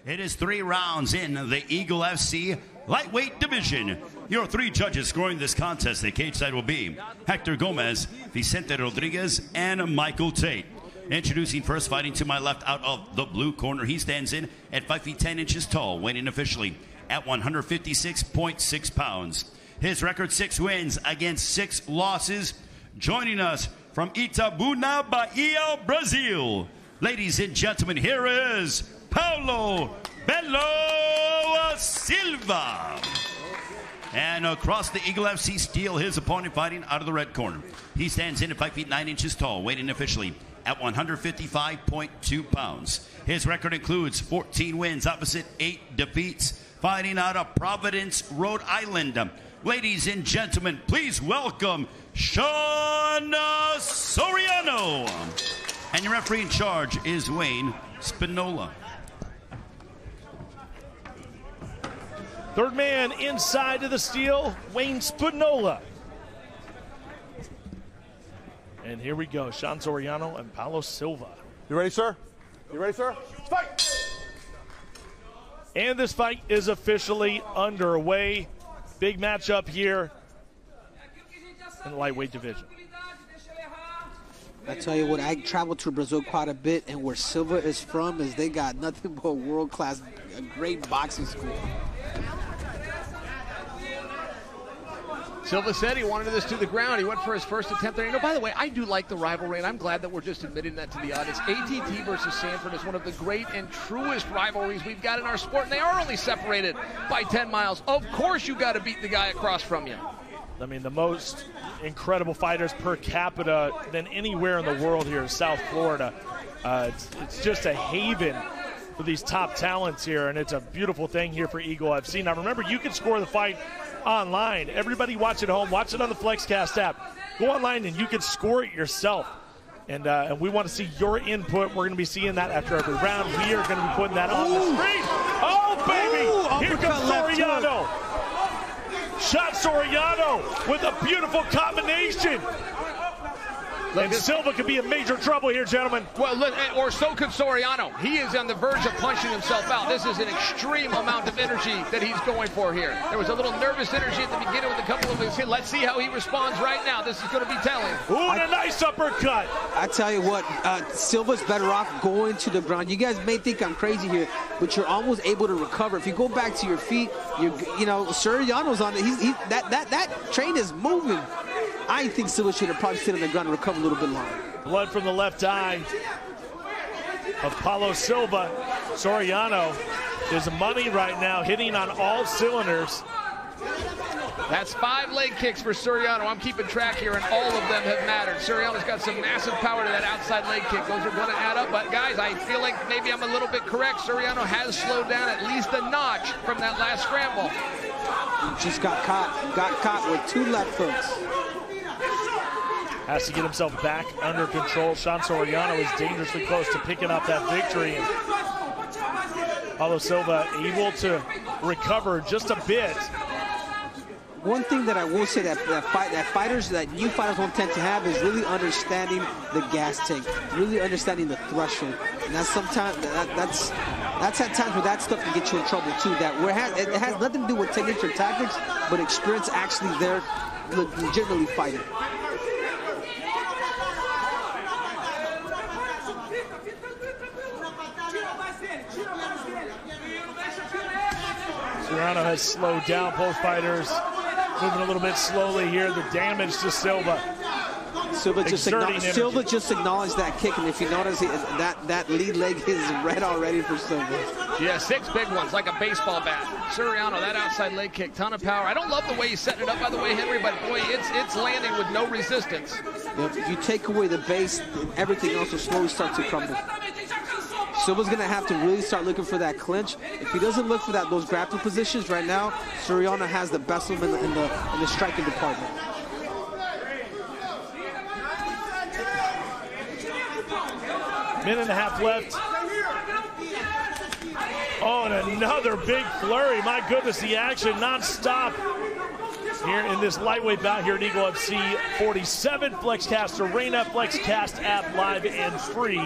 It is 3 rounds in the Eagle FC lightweight division. Your 3 judges scoring this contest, the cage side will be Hector Gomez, Vicente Rodriguez, and Michael Tate. Introducing first, fighting to my left out of the blue corner. He stands in at 5 feet 10 inches tall, weighing officially at 156.6 pounds. His record 6 wins against 6 losses. Joining us from Itabuna, Bahia, Brazil. Ladies and gentlemen, here is Paulo Silva. And across the Eagle FC steel, his opponent fighting out of the red corner. He stands in at 5 feet 9 inches tall, weighing officially at 155.2 pounds. His record includes 14 wins opposite 8 defeats, fighting out of Providence, Rhode Island. Ladies and gentlemen, please welcome Sean Soriano. And your referee in charge is Wayne Spinola. Third man inside of the steel, Wayne Spinola. And here we go, Sean Soriano and Paulo Silva. You ready, sir? You ready, sir? Let's fight! And this fight is officially underway. Big matchup here in the lightweight division. I tell you what, I traveled to Brazil quite a bit, and where Silva is from is they got nothing but world-class, a great boxing school. Silva said he wanted this to the ground. He went for his first attempt there. You know, by the way, I do like the rivalry, and I'm glad that we're just admitting that to the audience. ATT versus Sanford is one of the great and truest rivalries we've got in our sport, and they are only separated by 10 miles. Of course you got to beat the guy across from you. I mean, the most incredible fighters per capita than anywhere in the world here in South Florida. It's just a haven for these top talents here, and it's a beautiful thing here for Eagle FC. Now, remember, you can score the fight online. Everybody watch at home. Watch it on the FlexCast app. Go online, and you can score it yourself. And we want to see your input. We're going to be seeing that after every round. We are going to be putting that on the screen. Oh, baby! Here comes Soriano. Shot Soriano with a beautiful combination. And Silva could be in major trouble here, gentlemen. Well, look, or so could Soriano. He is on the verge of punching himself out. This is an extreme amount of energy that he's going for here. There was a little nervous energy at the beginning with a couple of his hits. Let's see how he responds right now. This is going to be telling. Ooh, and a nice uppercut. I tell you what, Silva's better off going to the ground. You guys may think I'm crazy here, but you're almost able to recover. If you go back to your feet, you know, Soriano's on it. That train is moving. I think Silva should have probably stayed on the ground and recovered a little bit longer. Blood from the left eye of Paulo Silva. Soriano is money right now, hitting on all cylinders. That's 5 leg kicks for Soriano. I'm keeping track here, and all of them have mattered. Soriano's got some massive power to that outside leg kick. Those are going to add up, but guys, I feel like maybe I'm a little bit correct. Soriano has slowed down at least a notch from that last scramble. He just got caught with 2 left hooks. Has to get himself back under control. Sean Soriano is dangerously close to picking up that victory. And Paulo Silva able to recover just a bit. One thing that I will say that new fighters won't tend to have is really understanding the gas tank, really understanding the threshold. And that's sometimes that's at times where that stuff can get you in trouble too. It has nothing to do with techniques or tactics, but experience actually there legitimately fighting. Soriano has slowed down. Both fighters moving a little bit slowly here. The damage to Silva. Silva just acknowledged that kick, and if you notice, that lead leg is red already for Silva. Yeah, 6 big ones, like a baseball bat. Soriano, that outside leg kick, ton of power. I don't love the way he's setting it up, by the way, Henry, but boy, it's landing with no resistance. If you take away the base, everything else will slowly start to crumble. Silva's going to have to really start looking for that clinch. If he doesn't look for those grappling positions right now, Soriano has the best of them in the striking department. Minute and a half left. Oh, and another big flurry. My goodness, the action non-stop here in this lightweight bout here at Eagle FC 47. FlexCast Arena, FlexCast app live and free.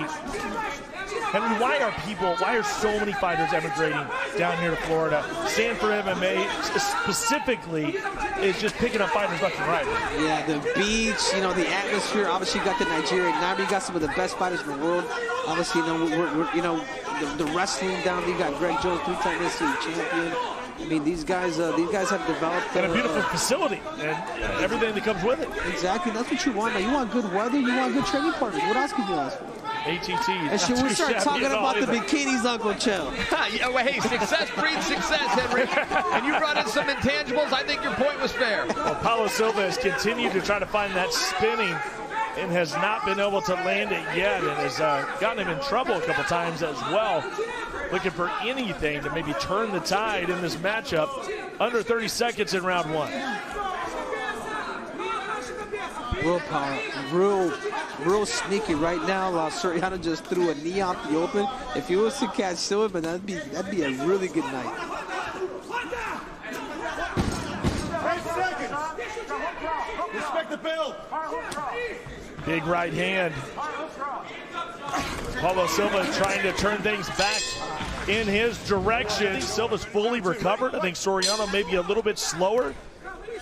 Henry, why are so many fighters emigrating down here to Florida? Sanford MMA specifically is just picking up fighters left and right. Yeah, the beach, you know, the atmosphere. Obviously, you got the Nigerian Nami. You got some of the best fighters in the world. Obviously, the wrestling down there. You got Greg Jones, 3-time NCAA champion. I mean, these guys have developed and a beautiful facility and everything that comes with it. Exactly, that's what you want. Now, you want good weather, you want good training partners. What else could you ask for? ATT. And should we start talking about the bikinis, Uncle Chell? Yeah, well, hey, success breeds success, Henry. And you brought in some intangibles. I think your point was fair. Well, Paulo Silva has continued to try to find that spinning and has not been able to land it yet, and has gotten him in trouble a couple times as well. Looking for anything to maybe turn the tide in this matchup. Under 30 seconds in round one. Real power, real sneaky right now. Soriano just threw a knee off the open. If he was to catch Silva, that'd be a really good night. 8 seconds. Respect the build. Big right hand. Paulo Silva trying to turn things back in his direction. I think Silva's fully recovered. I think Soriano may be a little bit slower.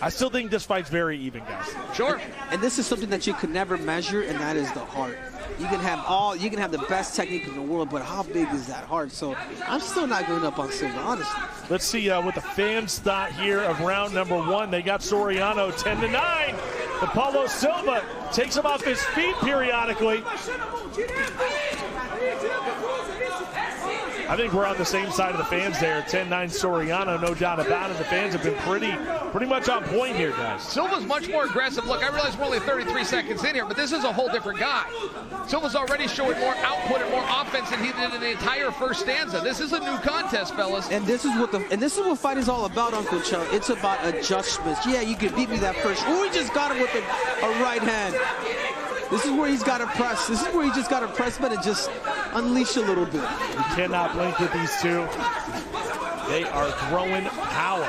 I still think this fight's very even, guys. Sure. And this is something that you can never measure, and that is the heart. You can have the best technique in the world, but how big is that heart? So I'm still not going up on Silva, honestly. Let's see what the fans thought here of round number one. They got Soriano 10-9. But Paulo Silva takes him off his feet periodically. I think we're on the same side of the fans there. 10-9 Soriano, no doubt about it. The fans have been pretty much on point here, guys. Silva's much more aggressive. Look, I realize we're only 33 seconds in here, but this is a whole different guy. Silva's already showing more output and more offense than he did in the entire first stanza. This is a new contest, fellas. And this is what fight is all about, Uncle Chuck. It's about adjustments. Yeah, you can beat me that first. Oh, he just got him with a right hand. This is where he's got to press. This is where he just got to press, but just unleash a little bit. You cannot blink with these two. They are throwing power.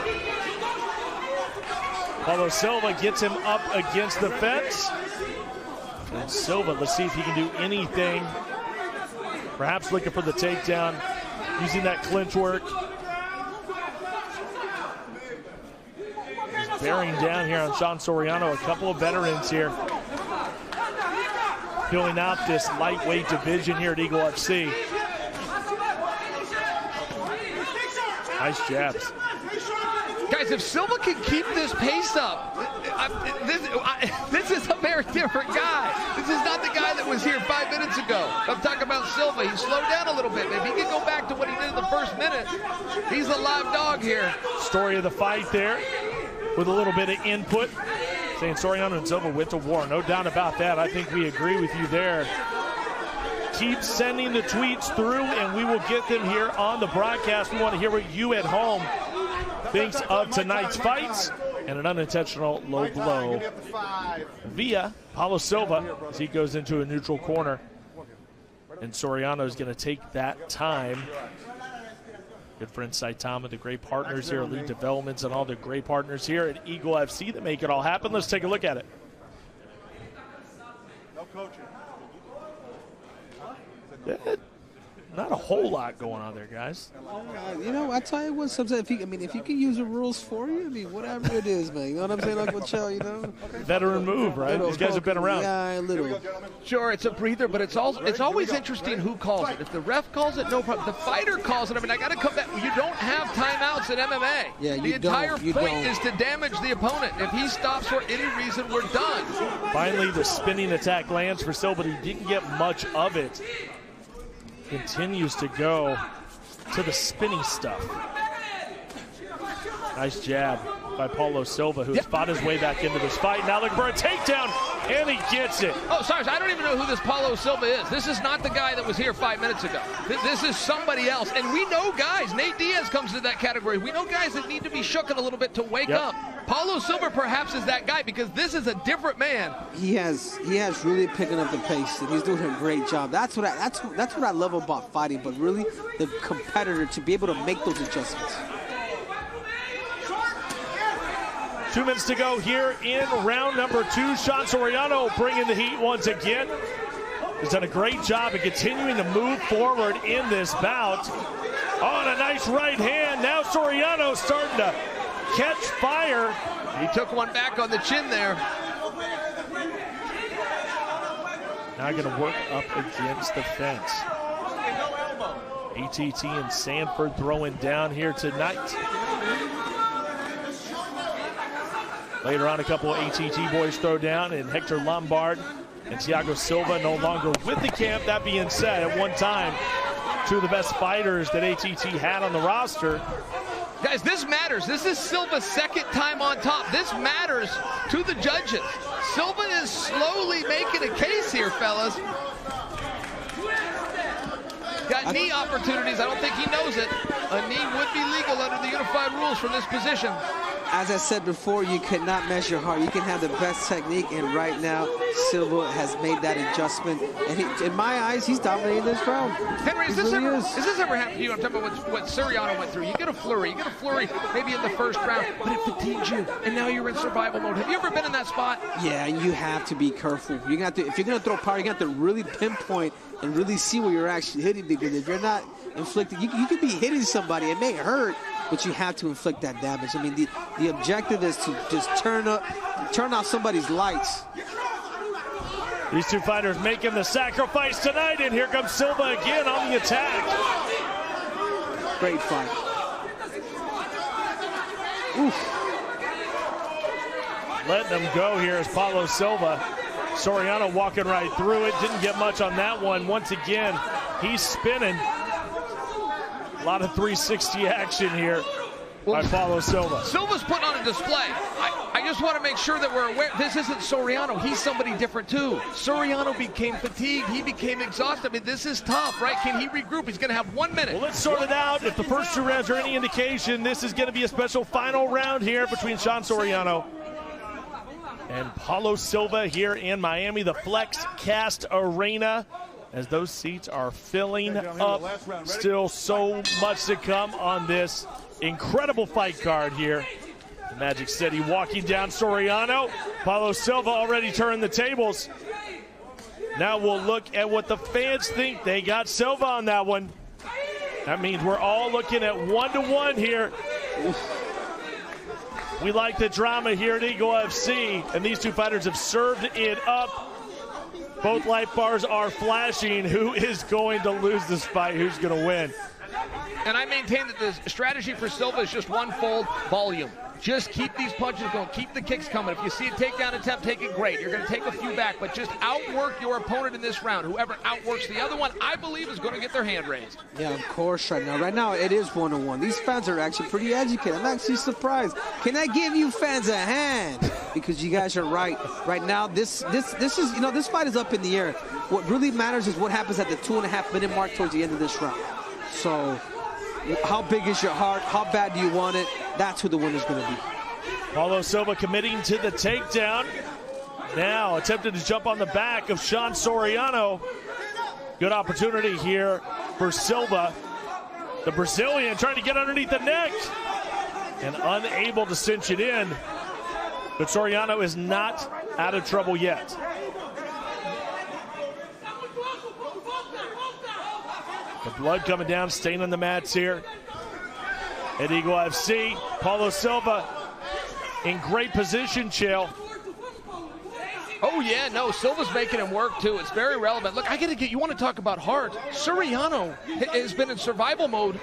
Paulo Silva gets him up against the fence. And Silva, let's see if he can do anything. Perhaps looking for the takedown, using that clinch work. He's bearing down here on Sean Soriano. A couple of veterans here filling out this lightweight division here at Eagle FC. Nice jabs. Guys, if Silva can keep this pace up, this is a very different guy. This is not the guy that was here 5 minutes ago. I'm talking about Silva. He slowed down a little bit. If he can go back to what he did in the first minute, he's a live dog here. Story of the fight there with a little bit of input. Saying Soriano and Silva went to war. No doubt about that. I think we agree with you there. Keep sending the tweets through, and we will get them here on the broadcast. We want to hear what you at home thinks of tonight's fights. And an unintentional low blow via Paulo Silva as he goes into a neutral corner. And Soriano is going to take that time. Good friend Saitama, the great partners here, Elite Developments, and all the great partners here at Eagle FC that make it all happen. Let's take a look at it. No coaching. Not a whole lot going on there, guys. You know, I tell you what, sometimes if you can use the rules for you, whatever it is, man. You know what I'm saying, Uncle Chell, you know? Veteran move, right? These guys have been around. Yeah, a little. Sure, it's a breather, but it's always interesting who calls it. If the ref calls it, no problem. The fighter calls it. I got to come back. You don't have timeouts in MMA. Yeah, the entire point is to damage the opponent. If he stops for any reason, we're done. Finally, the spinning attack lands for Silva, but he didn't get much of it. Continues to go to the spinning stuff. Nice jab by Paulo Silva, who has fought his way back into this fight. Now looking for a takedown, and he gets it. Oh, sorry, I don't even know who this Paulo Silva is. This is not the guy that was here 5 minutes ago. This is somebody else. And we know guys, Nate Diaz comes into that category. We know guys that need to be shooken a little bit to wake up. Paulo Silva perhaps is that guy because this is a different man. He has really picking up the pace, and he's doing a great job. That's what I love about fighting, but really the competitor to be able to make those adjustments. 2 minutes to go here in round number 2. Sean Soriano bringing the heat once again. has done a great job of continuing to move forward in this bout. Oh, and a nice right hand. Now Soriano starting to catch fire. He took one back on the chin there. Now going to work up against the fence. ATT and Sanford throwing down here tonight. Later on, a couple of ATT boys throw down, and Hector Lombard and Thiago Silva no longer with the camp. That being said, at one time, two of the best fighters that ATT had on the roster. Guys, this matters. This is Silva's second time on top. This matters to the judges. Silva is slowly making a case here, fellas. Got knee opportunities. I don't think he knows it. A knee would be legal under the unified rules from this position. As I said before, you cannot measure hard. You can have the best technique, and right now, Silva has made that adjustment. And in my eyes, he's dominating this round. Henry, has this ever happened to you? I'm talking about what Soriano went through. You get a flurry maybe in the first round, but it fatigues you, and now you're in survival mode. Have you ever been in that spot? Yeah, you have to be careful. You're gonna have to, if you're going to throw power, you have to really pinpoint and really see where you're actually hitting, because if you're not inflicting, you could be hitting somebody. It may hurt, but you have to inflict that damage. I mean, the objective is to just turn off somebody's lights. These two fighters making the sacrifice tonight, and here comes Silva again on the attack. Great fight. Oof. Letting them go here is Paulo Silva. Soriano walking right through it. Didn't get much on that one. Once again, he's spinning. A lot of 360 action here by Paulo Silva. Silva's putting on a display. I just want to make sure that we're aware. This isn't Soriano. He's somebody different, too. Soriano became fatigued. He became exhausted. I mean, this is tough, right? Can he regroup? He's going to have 1 minute. Well, let's sort it out. If the first two rounds are any indication, this is going to be a special final round here between Sean Soriano and Paulo Silva here in Miami, the Flex Cast Arena, as those seats are filling up. Still so much to come on this incredible fight card here. Magic City walking down Soriano. Paulo Silva already turned the tables. Now we'll look at what the fans think. They got Silva on that one. That means we're all looking at 1-1 here. We like the drama here at Eagle FC, and these two fighters have served it up. Both light bars are flashing. Who is going to lose this fight? Who's going to win? And I maintain that the strategy for Silva is just one-fold volume. Just keep these punches going. Keep the kicks coming. If you see a takedown attempt, take it great. You're going to take a few back, but just outwork your opponent in this round. Whoever outworks the other one, I believe, is going to get their hand raised. Yeah, of course, right now. Right now, it is 1-1. These fans are actually pretty educated. I'm actually surprised. Can I give you fans a hand? Because you guys are right. Right now, this is, you know, this fight is up in the air. What really matters is what happens at the 2.5-minute mark towards the end of this round. So, how big is your heart? How bad do you want it? That's who the winner's going to be. Paulo Silva committing to the takedown. Now attempted to jump on the back of Sean Soriano. Good opportunity here for Silva. The Brazilian trying to get underneath the neck and unable to cinch it in. But Soriano is not out of trouble yet. The blood coming down, staying on the mats here at Eagle FC. Paulo Silva in great position, Chael. Oh, yeah, no, Silva's making him work, too. It's very relevant. Look, I got to get, you want to talk about heart. Soriano has been in survival mode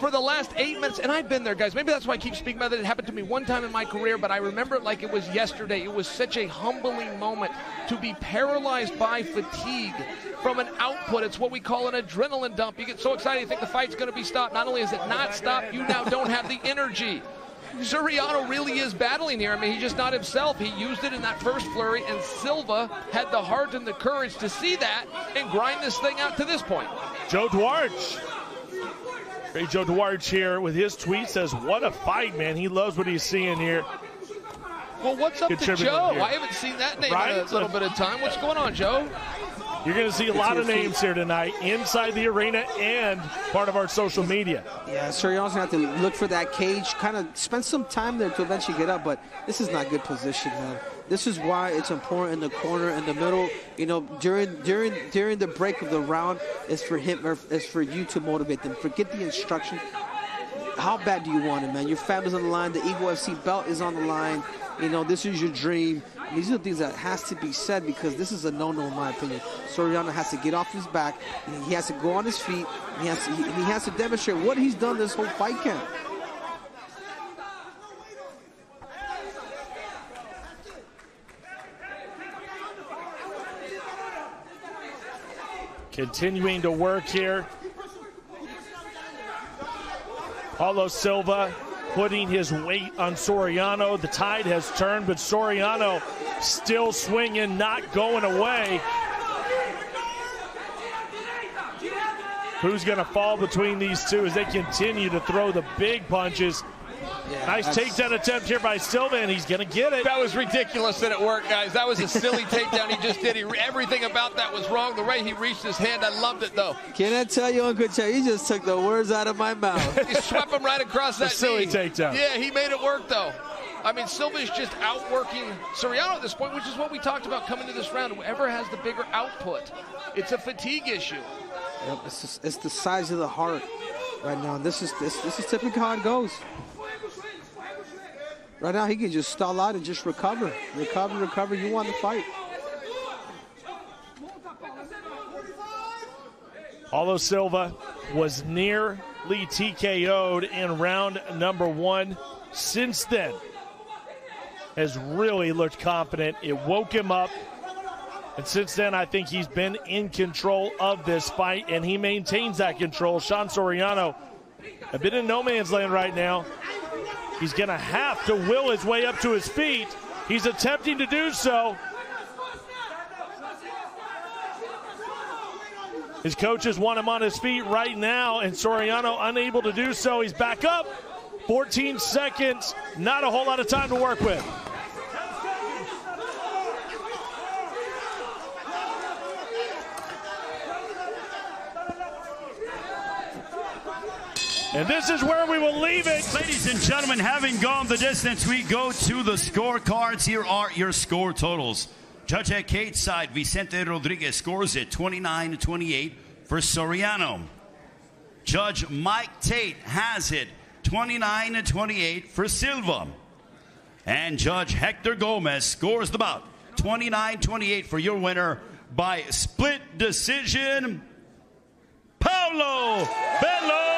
for the last 8 minutes, and I've been there, guys. Maybe that's why I keep speaking about it. It happened to me one time in my career, but I remember it like it was yesterday. It was such a humbling moment to be paralyzed by fatigue from an output. It's what we call an adrenaline dump. You get so excited you think the fight's going to be stopped. Not only is it not stopped, you now don't have the energy. Soriano really is battling here. I mean, he's just not himself. He used it in that first flurry, and Silva had the heart and the courage to see that and grind this thing out to this point. Joe Dwarch. Great Joe Dwarch here with his tweet says, what a fight, man. He loves what he's seeing here. Well, what's up to Joe? I haven't seen that name in a little bit of time. What's going on, Joe? You're going to see a lot of names here tonight inside the arena and part of our social media. Yeah, Soriano's going to have to look for that cage, kind of spend some time there to eventually get up, but this is not good position, man. This is why it's important in the corner, in the middle. You know, during the break of the round, is for him or is for you to motivate them. Forget the instruction. How bad do you want it, man? Your family's on the line. The Eagle FC belt is on the line. You know, this is your dream. These are the things that has to be said because this is a no-no in my opinion. Soriano has to get off his back. He has to go on his feet. He has to demonstrate what he's done this whole fight camp. Continuing to work here. Paulo Silva putting his weight on Soriano. The tide has turned, but Soriano still swinging, not going away. Who's going to fall between these two as they continue to throw the big punches? Yeah, nice takedown attempt here by Silva, and he's going to get it. That was ridiculous that it worked, guys. That was a silly takedown he just did. Everything about that was wrong. The way he reached his hand, I loved it, though. Can I tell you, Uncle Chay, you just took the words out of my mouth. He swept him right across that silly knee. Takedown. Yeah, he made it work, though. I mean, Silva's just outworking Soriano at this point, which is what we talked about coming to this round. Whoever has the bigger output, it's a fatigue issue. Yep, it's the size of the heart right now. This is typically how it goes. Right now, he can just stall out and just recover. Recover. You won the fight. Paulo Silva was nearly TKO'd in round number 1. Since then, has really looked confident. It woke him up. And since then, I think he's been in control of this fight, and he maintains that control. Sean Soriano, a bit in no man's land right now. He's going to have to will his way up to his feet. He's attempting to do so. His coaches want him on his feet right now, and Soriano unable to do so. He's back up. 14 seconds, not a whole lot of time to work with. And this is where we will leave it. Ladies and gentlemen, having gone the distance, we go to the scorecards. Here are your score totals. Judge at cage side, Vicente Rodriguez scores it 29-28 for Soriano. Judge Mike Tate has it 29-28 for Silva. And Judge Hector Gomez scores the bout 29-28 for your winner by split decision, Paulo Bello.